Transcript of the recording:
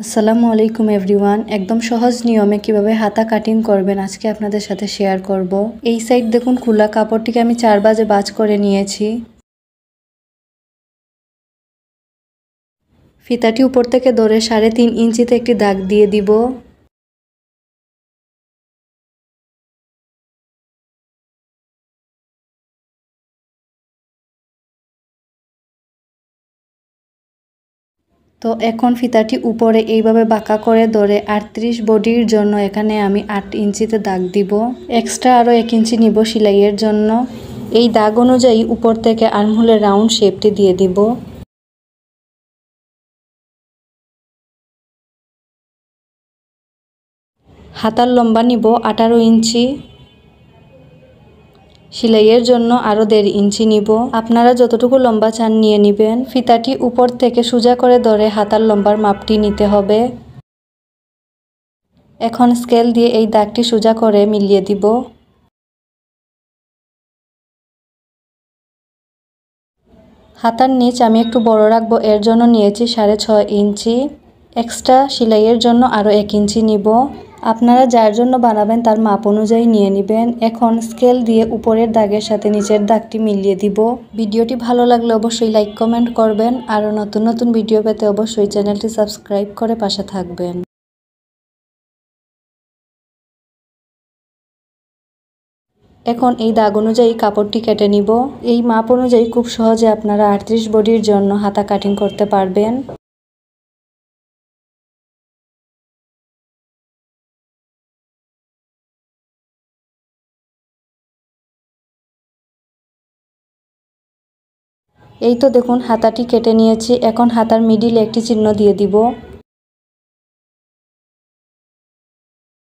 আসসালামু আলাইকুম এভরিওয়ান। একদম সহজ নিয়মে কিভাবে হাতা কাটিং করবেন আজকে আপনাদের সাথে শেয়ার করব। এই সাইড দেখুন খোলা কাপড়টিকে আমি 4 ভাঁজে ভাঁজ করে নিয়েছি। ফিতাটি উপর থেকে ধরে 3.5 ইঞ্চিতে একটি দাগ দিয়ে দিব। তো এখন ফিতাটি উপরে এইভাবে বাঁকা করে ধরে 38 বডির জন্য এখানে আমি 8 ইঞ্চিতে দাগ দিব। এক্সট্রা আরও 1 ইঞ্চি নিব সেলাইয়ের জন্য। এই দাগ অনুযায়ী উপর থেকে আর্মহোলের রাউন্ড শেপটি দিয়ে দিব। হাতার লম্বা নিব 18 ইঞ্চি। সেলাইয়ের জন্য আরও 1.5 ইঞ্চি নিব। আপনারা যতটুকু লম্বা চান নিয়ে নেবেন। ফিতাটি উপর থেকে সোজা করে ধরে হাতার লম্বার মাপটি নিতে হবে। এখন স্কেল দিয়ে এই দাগটি সোজা করে মিলিয়ে দিব। হাতার নিচ আমি একটু বড় রাখবো, এর জন্য নিয়েছি 6.5 ইঞ্চি। এক্সট্রা সেলাইয়ের জন্য আরও 1 ইঞ্চি নিব। আপনারা যার জন্য বানাবেন তার মাপ অনুযায়ী নিয়ে নেবেন। এখন স্কেল দিয়ে উপরের দাগের সাথে নিচের দাগটি মিলিয়ে দিব। ভিডিওটি ভালো লাগলে অবশ্যই লাইক কমেন্ট করবেন। আরও নতুন নতুন ভিডিও পেতে অবশ্যই চ্যানেলটি সাবস্ক্রাইব করে পাশে থাকবেন। এখন এই দাগ অনুযায়ী কাপড়টি কেটে নিব। এই মাপ অনুযায়ী খুব সহজে আপনারা 38 বডির জন্য হাতা কাটিং করতে পারবেন। এই তো দেখুন হাতাটি কেটে নিয়েছি। এখন হাতার মিডিলে একটি চিহ্ন দিয়ে দিব।